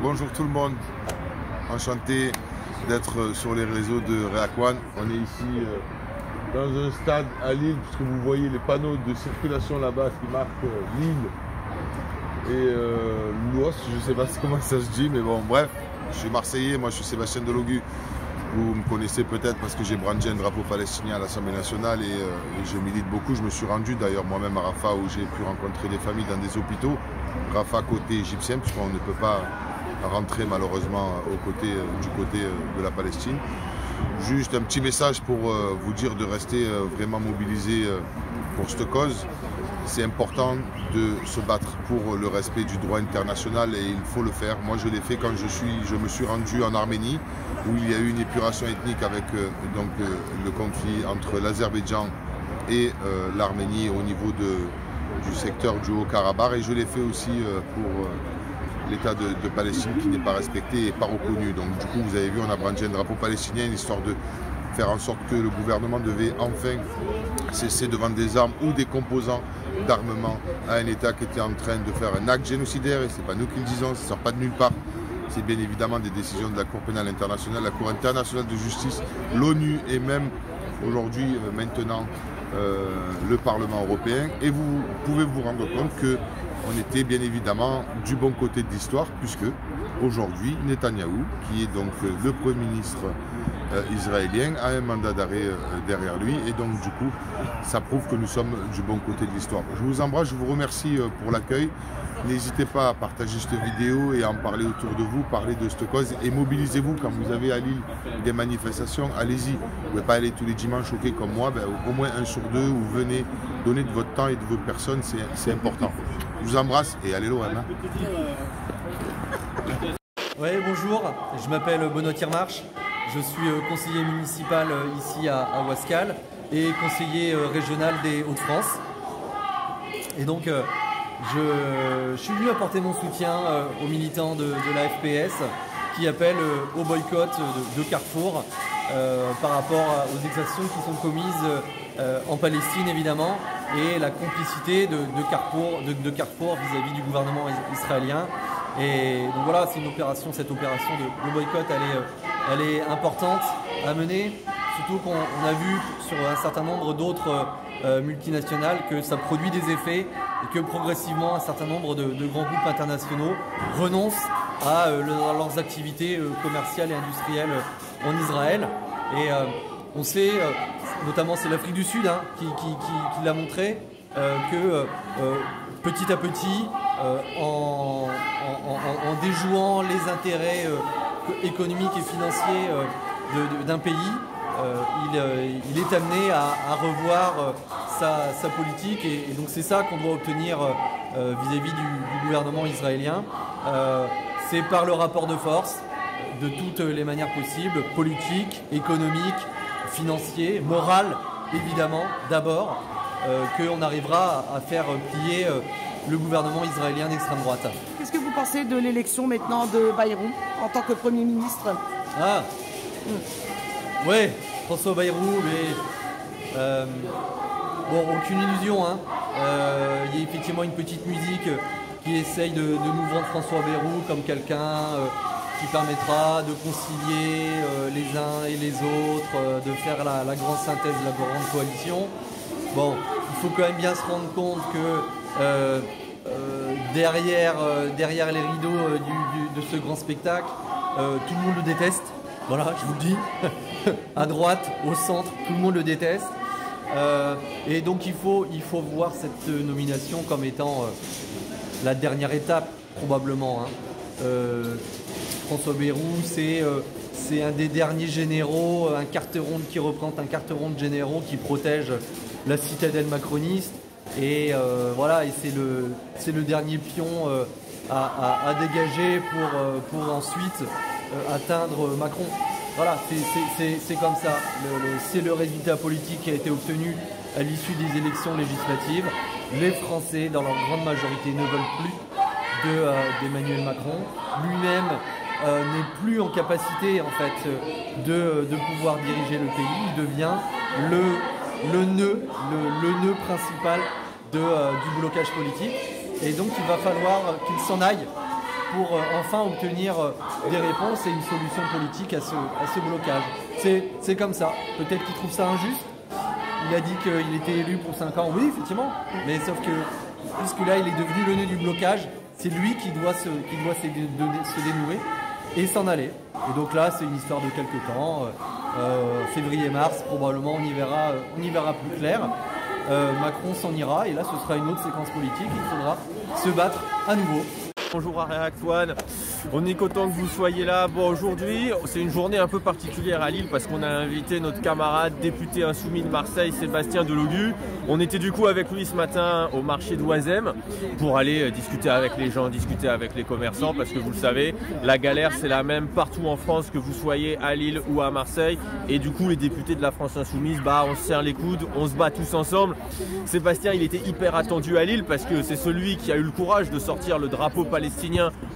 Bonjour tout le monde, enchanté d'être sur les réseaux de Réac-One. On est ici dans un stade à Lille, puisque vous voyez les panneaux de circulation là-bas qui marquent Lille et Louos, je ne sais pas comment ça se dit, mais bon bref, je suis Marseillais, moi je suis Sébastien Delogu. Vous me connaissez peut-être parce que j'ai brandi un drapeau palestinien à l'Assemblée nationale et je milite beaucoup. Je me suis rendu d'ailleurs moi-même à Rafah où j'ai pu rencontrer des familles dans des hôpitaux. Rafah côté égyptien, puisqu'on ne peut pas rentrer malheureusement du côté de la Palestine. Juste un petit message pour vous dire de rester vraiment mobilisés pour cette cause. C'est important de se battre pour le respect du droit international et il faut le faire. Moi je l'ai fait quand je me suis rendu en Arménie où il y a eu une épuration ethnique avec le conflit entre l'Azerbaïdjan et l'Arménie au niveau du secteur du Haut-Karabakh, et je l'ai fait aussi pour l'État de Palestine qui n'est pas respecté et pas reconnu. Donc du coup vous avez vu, on a brandi un drapeau palestinien, histoire de faire en sorte que le gouvernement devait enfin cesser de vendre des armes ou des composants d'armement à un État qui était en train de faire un acte génocidaire, et ce n'est pas nous qui le disons, ça ne sort pas de nulle part. C'est bien évidemment des décisions de la Cour pénale internationale, la Cour internationale de justice, l'ONU et même aujourd'hui maintenant le Parlement européen. Et vous pouvez vous rendre compte qu'on était bien évidemment du bon côté de l'histoire, puisque aujourd'hui Netanyahou, qui est donc le Premier ministre israélien, a un mandat d'arrêt derrière lui, et donc du coup ça prouve que nous sommes du bon côté de l'histoire. Je vous embrasse, je vous remercie pour l'accueil. N'hésitez pas à partager cette vidéo et à en parler autour de vous, parler de cette cause, et mobilisez-vous quand vous avez à Lille des manifestations, allez-y. Vous ne pouvez pas aller tous les dimanches, ok, comme moi, au moins un sur deux, ou venez donner de votre temps et de vos personnes, c'est important. Je vous embrasse et allez l'OM. Ouais, bonjour, je m'appelle Benoît Tirmarche, je suis conseiller municipal ici à Ouascal et conseiller régional des Hauts-de-France. Et donc je suis venu apporter mon soutien aux militants de la FPS qui appellent au boycott de Carrefour par rapport aux exactions qui sont commises en Palestine évidemment, et la complicité de Carrefour vis-à-vis du gouvernement israélien. Et donc voilà, c'est cette opération de boycott, elle est importante à mener, surtout qu'on a vu sur un certain nombre d'autres multinationales que ça produit des effets et que progressivement un certain nombre de grands groupes internationaux renoncent à leurs activités commerciales et industrielles en Israël. Et on sait, notamment c'est l'Afrique du Sud qui l'a montré, que petit à petit, en déjouant les intérêts économiques et financiers d'un pays, il est amené à revoir sa politique, et donc c'est ça qu'on doit obtenir vis-à-vis du gouvernement israélien. C'est par le rapport de force, de toutes les manières possibles, politique, économique, financier, moral évidemment d'abord, qu'on arrivera à faire plier le gouvernement israélien d'extrême droite. Qu'est-ce que vous pensez de l'élection maintenant de Bayrou en tant que Premier ministre? Ouais, François Bayrou, mais bon, aucune illusion. Il y a effectivement une petite musique qui essaye de nous vendre François Bayrou comme quelqu'un qui permettra de concilier les uns et les autres, de faire la grande synthèse de la grande coalition. Bon, il faut quand même bien se rendre compte que derrière les rideaux de ce grand spectacle, tout le monde le déteste. Voilà, je vous le dis. À droite, au centre, tout le monde le déteste. Et donc il faut voir cette nomination comme étant la dernière étape, probablement. François Bayrou, c'est un des derniers généraux, un carteron qui représente un carteron de généraux qui protège la citadelle macroniste. Et voilà, et c'est le dernier pion à dégager pour ensuite atteindre Macron. Voilà, c'est comme ça. C'est le résultat politique qui a été obtenu à l'issue des élections législatives. Les Français, dans leur grande majorité, ne veulent plus d'Emmanuel Macron. Lui-même n'est plus en capacité en fait de pouvoir diriger le pays. Il devient le nœud principal du blocage politique. Et donc il va falloir qu'il s'en aille pour enfin obtenir des réponses et une solution politique à ce blocage. C'est comme ça. Peut-être qu'il trouve ça injuste. Il a dit qu'il était élu pour 5 ans. Oui, effectivement. Mais sauf que, puisque là, il est devenu le nœud du blocage, c'est lui qui doit se dénouer et s'en aller. Et donc là, c'est une histoire de quelques temps. Février-mars, probablement, on y verra plus clair. Macron s'en ira et là, ce sera une autre séquence politique. Il faudra se battre à nouveau. Bonjour à React One, on est content que vous soyez là. Bon, aujourd'hui, c'est une journée un peu particulière à Lille parce qu'on a invité notre camarade député insoumis de Marseille, Sébastien Delogu. On était du coup avec lui ce matin au marché d'Oisem pour aller discuter avec les gens, discuter avec les commerçants parce que vous le savez, la galère c'est la même partout en France, que vous soyez à Lille ou à Marseille. Et du coup, les députés de la France insoumise, on se serre les coudes, on se bat tous ensemble. Sébastien, il était hyper attendu à Lille parce que c'est celui qui a eu le courage de sortir le drapeau palestinien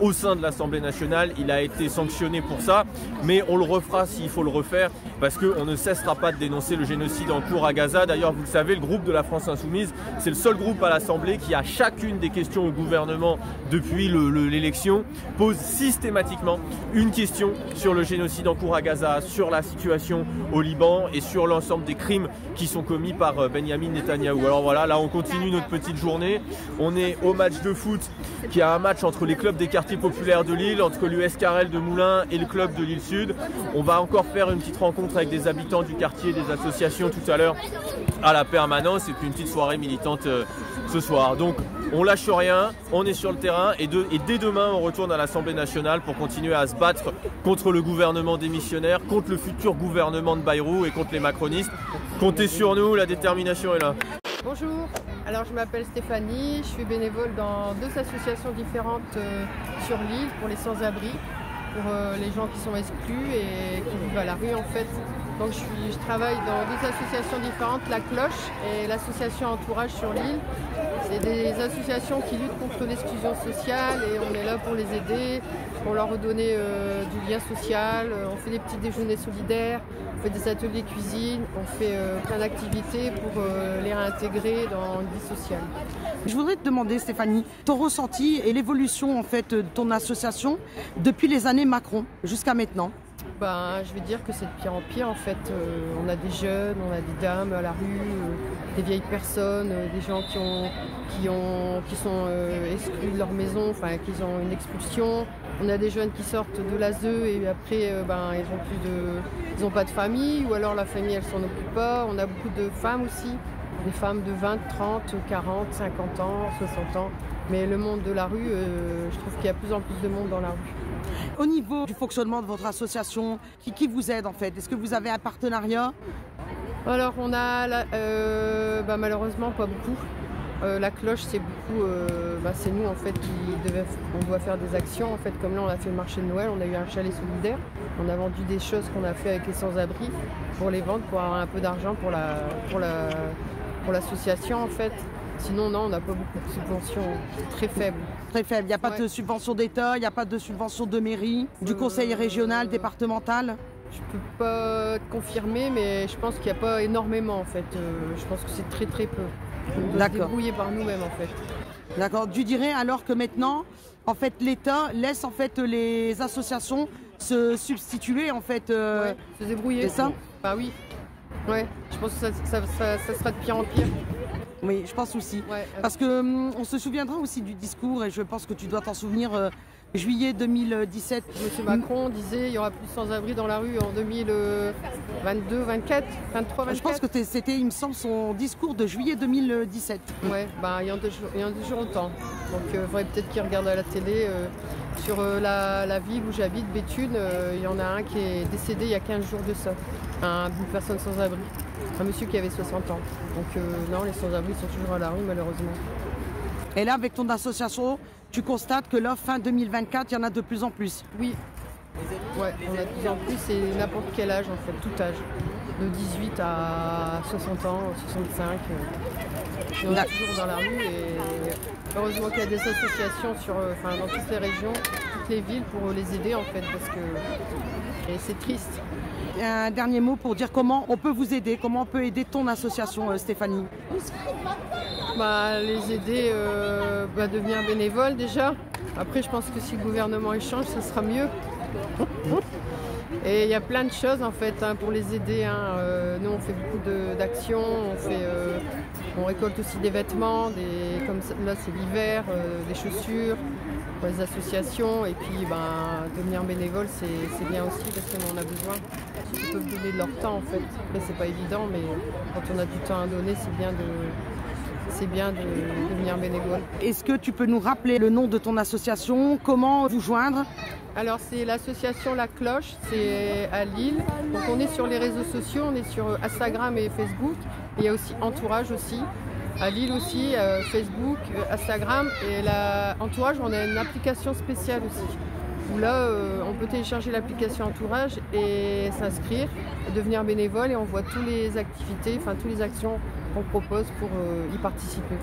au sein de l'Assemblée nationale. Il a été sanctionné pour ça, mais on le refera s'il faut le refaire parce qu'on ne cessera pas de dénoncer le génocide en cours à Gaza. D'ailleurs, vous le savez, le groupe de la France insoumise, c'est le seul groupe à l'Assemblée qui, à chacune des questions au gouvernement depuis l'élection, pose systématiquement une question sur le génocide en cours à Gaza, sur la situation au Liban et sur l'ensemble des crimes qui sont commis par Benyamin Netanyahou. Alors voilà, là on continue notre petite journée. On est au match de foot qui a un match entre les clubs des quartiers populaires de Lille, entre l'US Carrel de Moulins et le club de Lille Sud. On va encore faire une petite rencontre avec des habitants du quartier, des associations tout à l'heure à la permanence et puis une petite soirée militante ce soir. Donc on lâche rien, on est sur le terrain et dès demain on retourne à l'Assemblée nationale pour continuer à se battre contre le gouvernement démissionnaire, contre le futur gouvernement de Bayrou et contre les macronistes. Comptez sur nous, la détermination est là. Bonjour, alors je m'appelle Stéphanie, je suis bénévole dans 2 associations différentes sur l'île pour les sans-abri, pour les gens qui sont exclus et qui vivent à la rue en fait. Donc je travaille dans 2 associations différentes, La Cloche et l'association Entourage sur l'île. C'est des associations qui luttent contre l'exclusion sociale et on est là pour les aider, pour leur redonner du lien social. On fait des petits déjeuners solidaires, on fait des ateliers cuisine, on fait plein d'activités pour les réintégrer dans une vie sociale. Je voudrais te demander, Stéphanie, ton ressenti et l'évolution en fait de ton association depuis les années Macron jusqu'à maintenant. Je vais dire que c'est de pire en pire en fait. On a des jeunes, on a des dames à la rue, des vieilles personnes, des gens qui sont exclus de leur maison, enfin qui ont une expulsion. On a des jeunes qui sortent de l'ASE et après ils n'ont pas de famille ou alors la famille elle s'en occupe pas. On a beaucoup de femmes aussi, des femmes de 20, 30, 40, 50 ans, 60 ans. Mais le monde de la rue, je trouve qu'il y a de plus en plus de monde dans la rue. Au niveau du fonctionnement de votre association, qui vous aide en fait? Est-ce que vous avez un partenariat? Alors on a malheureusement pas beaucoup. La Cloche c'est beaucoup, c'est nous en fait on doit faire des actions en fait, comme là on a fait le marché de Noël, on a eu un chalet solidaire, on a vendu des choses qu'on a fait avec les sans-abri pour les vendre, pour avoir un peu d'argent pour l'association en fait. Sinon, non, on n'a pas beaucoup de subventions, très faibles. Très faibles, il n'y a pas de subvention d'État, il n'y a pas de subvention de mairie, du conseil régional, départemental? Je ne peux pas te confirmer, mais je pense qu'il n'y a pas énormément en fait. Je pense que c'est très très peu. On doit se débrouiller par nous-mêmes en fait. D'accord, tu dirais alors que maintenant, en fait, l'État laisse en fait les associations se substituer en fait. Se débrouiller. C'est ça? Bah oui. Ouais, je pense que ça sera de pire en pire. Oui, je pense aussi. Ouais, parce que on se souviendra aussi du discours, et je pense que tu dois t'en souvenir, juillet 2017. Monsieur Macron disait il y aura plus de sans-abri dans la rue en 2022, 24, 23, 24. Je pense que c'était, il me semble, son discours de juillet 2017. Ouais, il y a 2 jours autant. Donc il faudrait peut-être qu'il regarde à la télé. Sur la ville où j'habite, Béthune, il y en a un qui est décédé il y a 15 jours de ça. Une personne sans abri. Un monsieur qui avait 60 ans. Donc non, les sans-abri sont toujours à la rue malheureusement. Et là, avec ton association, tu constates que là, fin 2024, il y en a de plus en plus? Oui. Ouais, on a de plus en plus et n'importe quel âge en fait, tout âge. De 18 à 60 ans, 65. On est toujours dans la rue et heureusement qu'il y a des associations dans toutes les régions, toutes les villes pour les aider en fait parce que c'est triste. Un dernier mot pour dire comment on peut vous aider, comment on peut aider ton association, Stéphanie? Les aider, devenir bénévole déjà, Après, je pense que si le gouvernement échange, ça sera mieux. Et il y a plein de choses en fait pour les aider. Nous, on fait beaucoup d'actions, on récolte aussi des vêtements, comme là c'est l'hiver, des chaussures pour les associations. Et puis devenir bénévole, c'est bien aussi parce qu'on en a besoin. Ils peuvent donner de leur temps en fait. Après, c'est pas évident, mais quand on a du temps à donner, c'est bien de devenir bénévole. Est-ce que tu peux nous rappeler le nom de ton association? Comment vous joindre? Alors c'est l'association La Cloche, c'est à Lille. Donc on est sur les réseaux sociaux, on est sur Instagram et Facebook. Et il y a aussi Entourage aussi. À Lille aussi, Facebook, Instagram. Et Entourage, on a une application spéciale aussi. Où là, on peut télécharger l'application Entourage et s'inscrire, devenir bénévole et on voit toutes les activités, toutes les actions qu'on propose pour y participer.